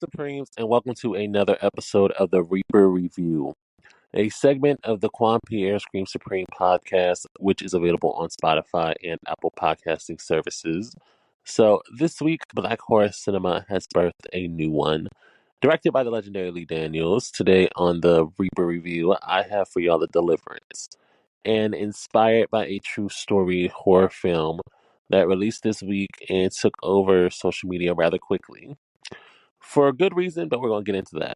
Supremes, and welcome to another episode of the Reaper Review, a segment of the Quan, Pierre Scream Supreme podcast, which is available on Spotify and Apple podcasting services. So, this week, Black Horror Cinema has birthed a new one. Directed by the legendary Lee Daniels, today on the Reaper Review, I have for y'all The Deliverance, and inspired by a true story horror film that released this week and took over social media rather quickly. For a good reason, but we're going to get into that.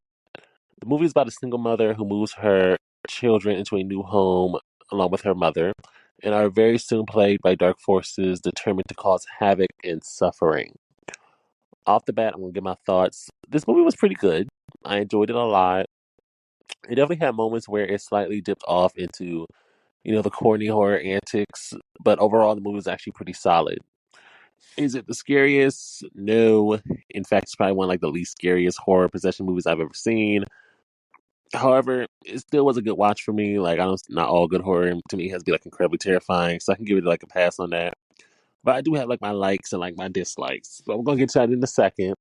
The movie is about a single mother who moves her children into a new home along with her mother and are very soon plagued by dark forces determined to cause havoc and suffering. Off the bat, I'm going to give my thoughts. This movie was pretty good. I enjoyed it a lot. It definitely had moments where it slightly dipped off into, the corny horror antics, but overall, the movie was actually pretty solid. Is it the scariest? No. In fact, it's probably one of like the least scariest horror possession movies I've ever seen. However, it still was a good watch for me. Like, I don't, not all good horror to me has to be like incredibly terrifying, so I can give it like a pass on that. But I do have like my likes and like my dislikes. So I'm gonna get to that in a second.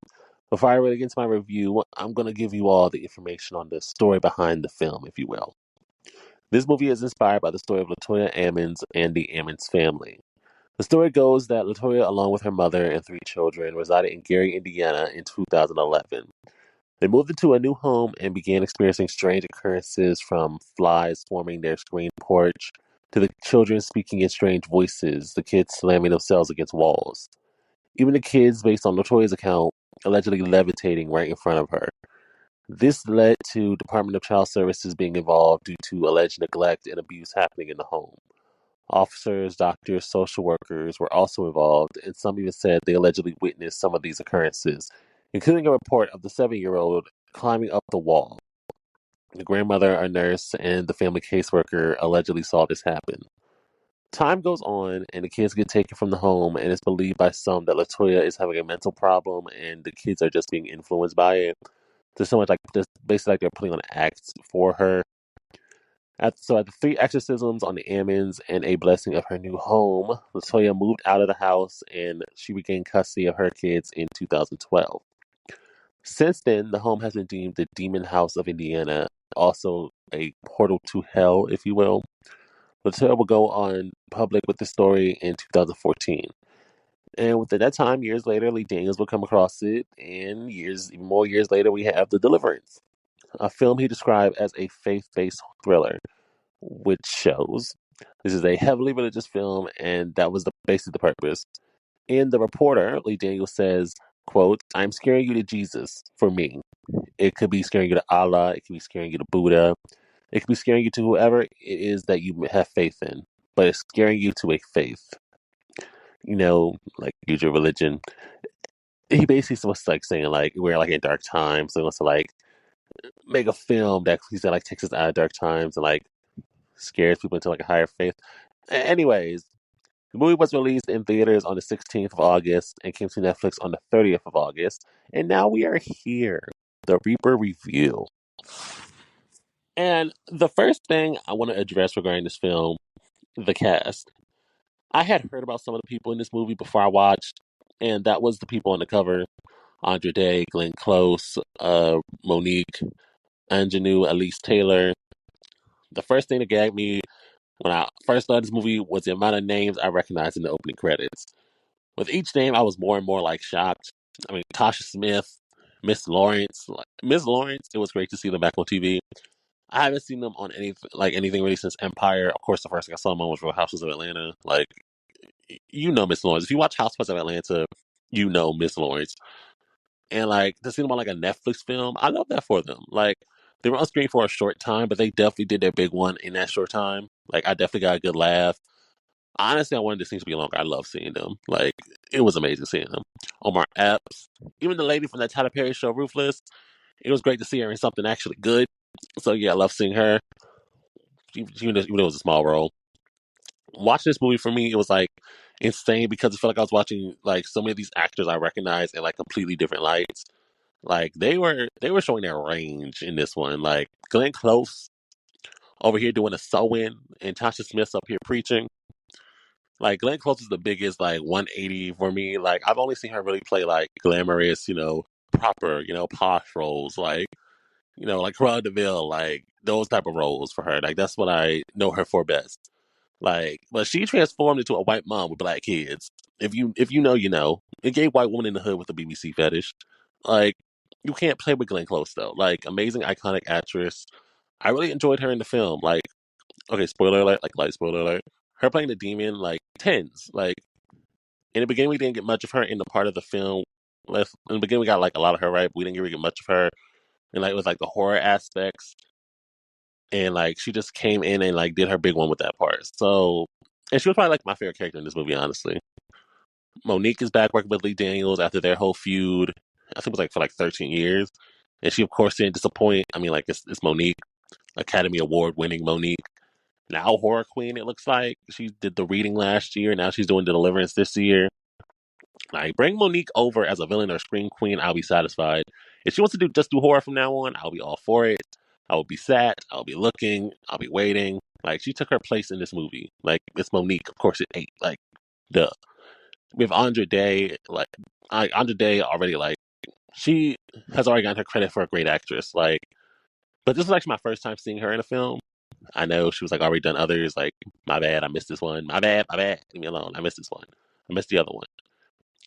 Before I really get into my review, I'm gonna give you all the information on the story behind the film, if you will. This movie is inspired by the story of Latoya Ammons and the Ammons family. The story goes that Latoya, along with her mother and three children, resided in Gary, Indiana in 2011. They moved into a new home and began experiencing strange occurrences from flies swarming their screen porch to the children speaking in strange voices, the kids slamming themselves against walls. Even the kids, based on Latoya's account, allegedly levitating right in front of her. This led to Department of Child Services being involved due to alleged neglect and abuse happening in the home. Officers, doctors, social workers were also involved, and some even said they allegedly witnessed some of these occurrences, including a report of the 7-year-old climbing up the wall. The grandmother, a nurse, and the family caseworker allegedly saw this happen. Time goes on, and the kids get taken from the home, and it's believed by some that Latoya is having a mental problem, and the kids are just being influenced by it. To so much like just basically like they're putting on acts for her. After the three exorcisms on the Ammons and a blessing of her new home, Latoya moved out of the house and she regained custody of her kids in 2012. Since then, the home has been deemed the Demon House of Indiana, also a portal to hell, if you will. Latoya will go on public with the story in 2014. And within that time, years later, Lee Daniels will come across it, and even more years later, we have The Deliverance, a film he described as a faith-based thriller, which shows. This is a heavily religious film, and that was basically the purpose. In The Reporter, Lee Daniels says, quote, "I'm scaring you to Jesus for me. It could be scaring you to Allah, it could be scaring you to Buddha, it could be scaring you to whoever it is that you have faith in, but it's scaring you to a faith. Like use your religion." He basically was like saying like we're like in dark times, so he wants to like make a film that he said like takes us out of dark times and like scares people into like a higher faith. Anyways, the movie was released in theaters on the 16th of August and came to Netflix on the 30th of August. And now we are here, the Reaper Review. And the first thing I want to address regarding this film, the cast. I had heard about some of the people in this movie before I watched, and that was the people on the cover. Andra Day, Glenn Close, Monique, Ingenue, Elise Taylor. The first thing that gagged me when I first saw this movie was the amount of names I recognized in the opening credits. With each name, I was more and more like shocked. I mean, Tasha Smith, Miss Lawrence, Miss Lawrence. It was great to see them back on TV. I haven't seen them on anything really since Empire. Of course, the first thing I saw them on was Real Houses of Atlanta. Like, Miss Lawrence. If you watch Housewives of Atlanta, Miss Lawrence. And like to see them on like a Netflix film, I love that for them. Like they were on screen for a short time, but they definitely did their big one in that short time. Like I definitely got a good laugh. Honestly, I wanted this thing to be longer. I love seeing them. Like it was amazing seeing them. Omar Epps, even the lady from that Tyler Perry show, Ruthless. It was great to see her in something actually good. So yeah, I love seeing her. Even though it was a small role. Watching this movie for me, it was like insane because I felt like I was watching like so many of these actors I recognize in like completely different lights. Like they were showing their range in this one. Like Glenn Close over here doing a sew-in and Tasha Smith's up here preaching. Like Glenn Close is the biggest like 180 for me. Like I've only seen her really play like glamorous, proper, posh roles, like, like Cruella de Vil, like those type of roles for her. Like that's what I know her for best. Like, but she transformed into a white mom with black kids. If you know, you know. It gave white woman in the hood with a BBC fetish. Like, you can't play with Glenn Close though. Like, amazing, iconic actress. I really enjoyed her in the film. Like, okay, spoiler alert, like light spoiler alert. Her playing the demon, like tens. Like in the beginning, we didn't get much of her in the part of the film. In the beginning, we got like a lot of her right, but we didn't really get much of her. And like with like the horror aspects, and like she just came in and like did her big one with that part. So, and she was probably like my favorite character in this movie, honestly. Monique is back working with Lee Daniels after their whole feud. I think it was like for like 13 years, and she of course didn't disappoint. I mean, like it's Monique, Academy Award winning Monique. Now horror queen, it looks like she did the reading last year. Now she's doing the Deliverance this year. Like, bring Monique over as a villain or scream queen, I'll be satisfied. If she wants to just do horror from now on, I'll be all for it. I will be sat, I'll be looking, I'll be waiting. Like, she took her place in this movie. Like, it's Monique, of course it ain't. Like, duh. With Andra Day, like, Andra Day already, like, she has already gotten her credit for a great actress. Like, but this was actually my first time seeing her in a film. I know she was like already done others. Like, my bad, I missed this one. My bad, my bad. Leave me alone. I missed this one. I missed the other one.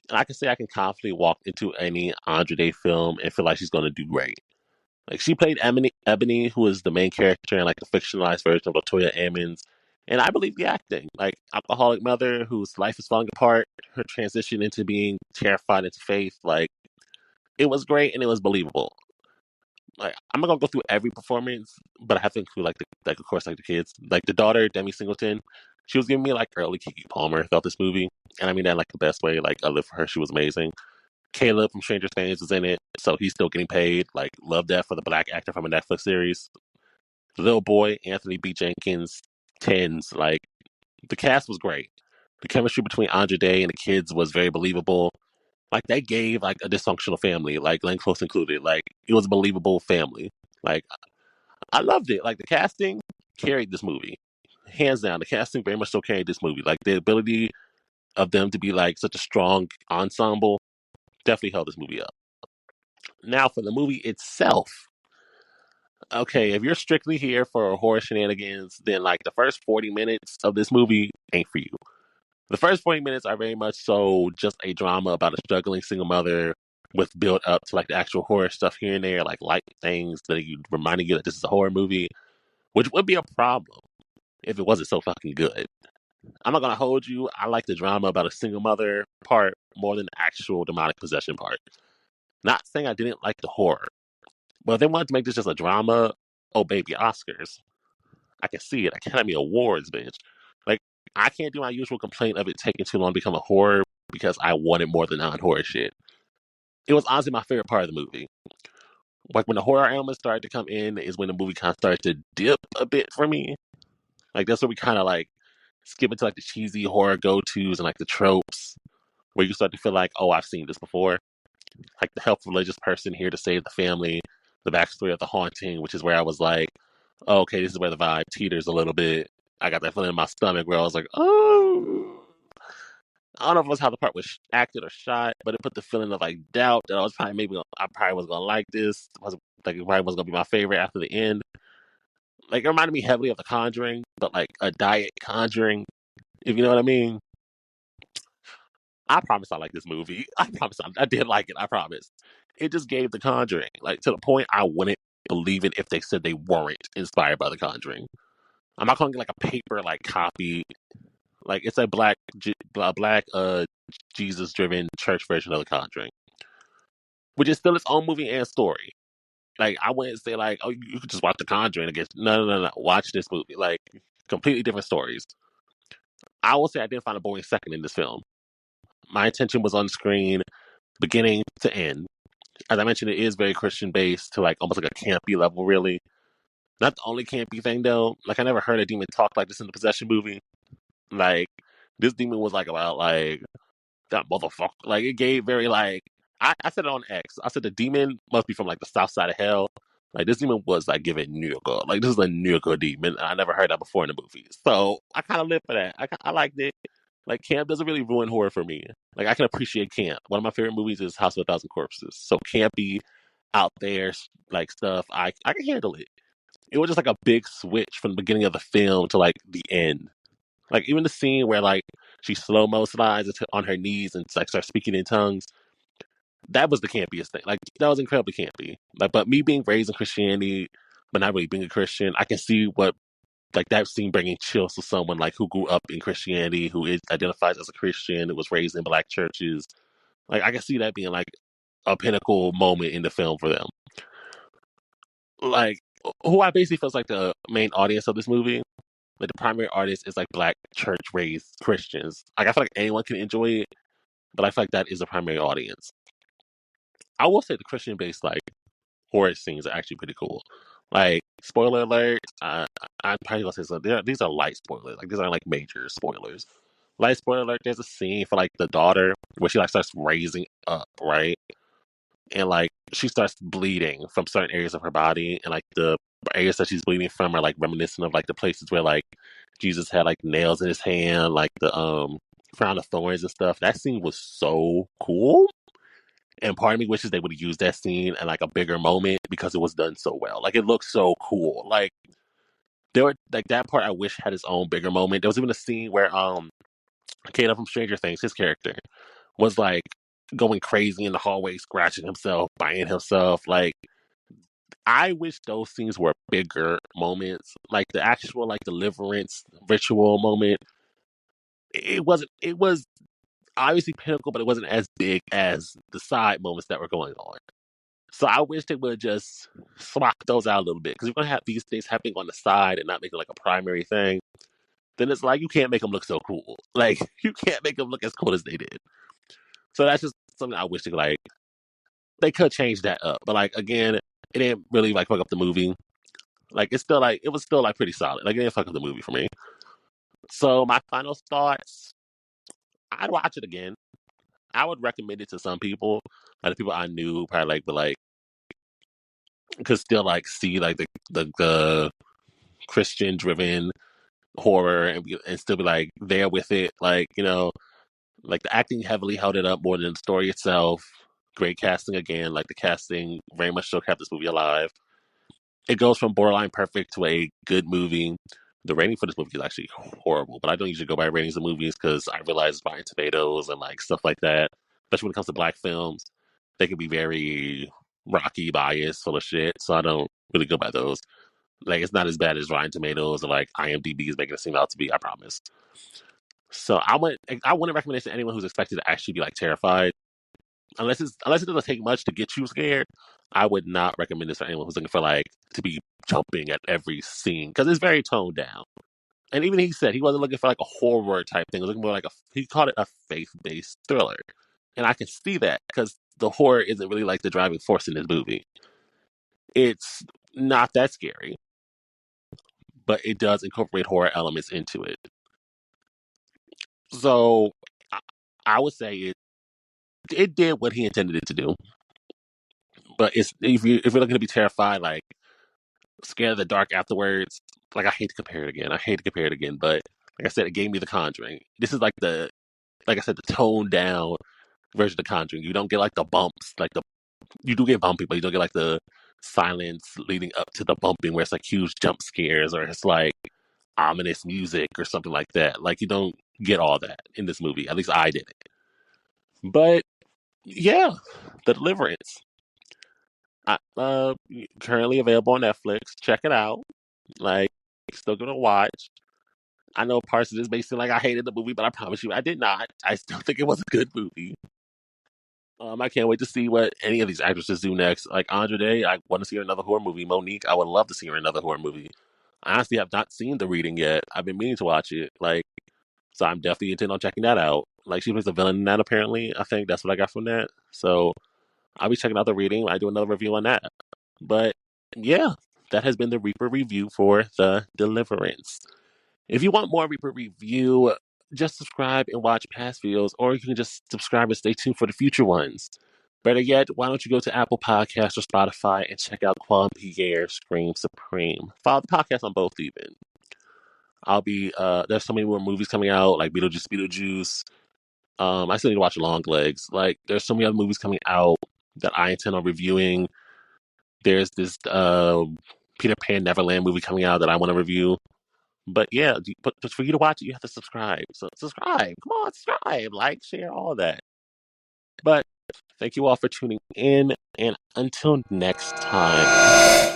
And I can say I can confidently walk into any Andra Day film and feel like she's going to do great. Like she played Ebony, who is the main character in like the fictionalized version of Latoya Ammons, and I believe the acting. Like alcoholic mother whose life is falling apart, her transition into being terrified into faith. Like it was great and it was believable. Like I'm not gonna go through every performance, but I have to include like of course like the kids, like the daughter Demi Singleton. She was giving me like early Kiki Palmer throughout this movie, and I mean that like the best way. Like I live for her; she was amazing. Caleb from Stranger Things was in it, so he's still getting paid. Like love that for the black actor from a Netflix series. The little boy Anthony B. Jenkins, tens. Like the cast was great. The chemistry between Andra Day and the kids was very believable. Like they gave like a dysfunctional family, like Glenn Close included. Like it was a believable family. Like I loved it. Like the casting carried this movie. Hands down, the casting very much so carried this movie. Like the ability of them to be like such a strong ensemble definitely held this movie up. Now for the movie itself. Okay, if you're strictly here for horror shenanigans, then like the first 40 minutes of this movie ain't for you. The first 40 minutes are very much so just a drama about a struggling single mother with build up to like the actual horror stuff here and there, like light things that you reminding you that this is a horror movie, which would be a problem if it wasn't so fucking good. I'm not gonna hold you. I like the drama about a single mother part more than the actual demonic possession part. Not saying I didn't like the horror, but if they wanted to make this just a drama, oh baby, Oscars. I can see it. Academy Awards, bitch. Like I can't do my usual complaint of it taking too long to become a horror because I wanted more than non-horror shit. It was honestly my favorite part of the movie. Like when the horror elements started to come in is when the movie kind of started to dip a bit for me. Like that's where we kind of like skip into like the cheesy horror go-tos and like the tropes where you start to feel like, oh, I've seen this before. Like the helpful religious person here to save the family, the backstory of the haunting, which is where I was like, oh, okay, this is where the vibe teeters a little bit. I got that feeling in my stomach where I was like, oh. I don't know if it was how the part was acted or shot, but it put the feeling of like doubt that I was probably I probably was gonna like this. Like it probably was gonna be my favorite after the end. Like it reminded me heavily of The Conjuring, but like a diet Conjuring, if you know what I mean. I promise I like this movie. I promise I did like it. I promise. It just gave The Conjuring, like to the point I wouldn't believe it if they said they weren't inspired by The Conjuring. I'm not calling it like a paper like copy. Like it's a black Jesus driven church version of The Conjuring, which is still its own movie and story. Like I wouldn't say like, oh, you could just watch The Conjuring against. No, no, no, no. Watch this movie. Like completely different stories. I will say I didn't find a boring second in this film. My attention was on screen, beginning to end. As I mentioned, it is very Christian based to like almost like a campy level, really. Not the only campy thing though. Like I never heard a demon talk like this in the Possession movie. Like this demon was like about like that motherfucker. Like it gave very like I said it on X. I said the demon must be from like the south side of hell. Like this demon was like giving New York. Like this is a New York demon. I never heard that before in the movie. So I kind of live for that. I liked it. Like camp doesn't really ruin horror for me. Like I can appreciate camp. One of my favorite movies is House of a Thousand Corpses. So campy, out there, like stuff, I can handle it. It was just like a big switch from the beginning of the film to like the end. Like even the scene where like she slow mo slides on her knees and like starts speaking in tongues. That was the campiest thing. Like that was incredibly campy. Like, but me being raised in Christianity, but not really being a Christian, I can see what like that scene bringing chills to someone like who grew up in Christianity, who identifies as a Christian, who was raised in black churches. Like I can see that being like a pinnacle moment in the film for them. Like who I basically feels like the main audience of this movie. Like the primary audience is like black church raised Christians. Like I feel like anyone can enjoy it, but I feel like that is the primary audience. I will say the Christian based like horror scenes are actually pretty cool. Like spoiler alert, I'm probably gonna say so. These are light spoilers. Like these aren't like major spoilers. Light spoiler alert. There's a scene for like the daughter where she like starts raising up, right? And like she starts bleeding from certain areas of her body, and like the areas that she's bleeding from are like reminiscent of like the places where like Jesus had like nails in his hand, like the crown of thorns and stuff. That scene was so cool. And part of me wishes they would have used that scene in like a bigger moment because it was done so well. Like it looked so cool. Like there were like that part I wish had its own bigger moment. There was even a scene where Kato from Stranger Things, his character, was like going crazy in the hallway, scratching himself, biting himself. Like I wish those scenes were bigger moments. Like the actual like deliverance ritual moment. It was obviously pinnacle, but it wasn't as big as the side moments that were going on. So I wish they would just swap those out a little bit because you're gonna have these things happening on the side and not make it like a primary thing. Then it's like you can't make them look so cool. Like you can't make them look as cool as they did. So that's just something I wish they could change that up. But like again, it didn't really like fuck up the movie. Like it's still like it was still like pretty solid. Like it didn't fuck up the movie for me. So my final thoughts, I'd watch it again. I would recommend it to some people. Like the people I knew probably like but like could still like see like the Christian driven horror and still be like there with it. Like, you know, like the acting heavily held it up more than the story itself. Great casting again. Like the casting very much so kept this movie alive. It goes from borderline perfect to a good movie. The rating for this movie is actually horrible, but I don't usually go by ratings of movies because I realize Rotten Tomatoes and like stuff like that, especially when it comes to black films, they can be very rocky, biased, full of shit. So I don't really go by those. Like it's not as bad as Rotten Tomatoes or like IMDb is making it seem out to be. I promise. So I wouldn't recommend it to anyone who's expected to actually be like terrified. Unless it doesn't take much to get you scared, I would not recommend this for anyone who's looking for like to be jumping at every scene because it's very toned down. And even he said he wasn't looking for like a horror type thing. He was looking more like he called it a faith based thriller, and I can see that because the horror isn't really like the driving force in this movie. It's not that scary, but it does incorporate horror elements into it. So I, I would say it did what he intended it to do. But it's if you're looking to be terrified, like scared of the dark afterwards, like I hate to compare it again. I hate to compare it again, but like I said, it gave me The Conjuring. This is like I said, the toned down version of The Conjuring. You don't get like the bumps, you do get bumpy, but you don't get like the silence leading up to the bumping where it's like huge jump scares or it's like ominous music or something like that. Like you don't get all that in this movie. At least I didn't. But yeah, The Deliverance. Currently available on Netflix. Check it out. Like, still gonna watch. I know parts of this may seem like I hated the movie, but I promise you, I did not. I still think it was a good movie. I can't wait to see what any of these actresses do next. Like Andre Day, I want to see her in another horror movie. Monique, I would love to see her in another horror movie. I honestly have not seen The Reading yet. I've been meaning to watch it. Like, so I'm definitely intent on checking that out. Like, she plays a villain in that. Apparently, I think that's what I got from that. So I'll be checking out The Reading. I do another review on that. But yeah, that has been the Reaper review for The Deliverance. If you want more Reaper review, just subscribe and watch past videos, or you can just subscribe and stay tuned for the future ones. Better yet, why don't you go to Apple Podcasts or Spotify and check out Quan Pierre Scream Supreme. Follow the podcast on both even. I'll be there's so many more movies coming out, like Beetlejuice. I still need to watch Long Legs. Like, there's so many other movies coming out that I intend on reviewing. There's this Peter Pan Neverland movie coming out that I want to review. But yeah, but for you to watch it, you have to subscribe. So subscribe. Come on, subscribe, like, share, all of that. But thank you all for tuning in, and until next time.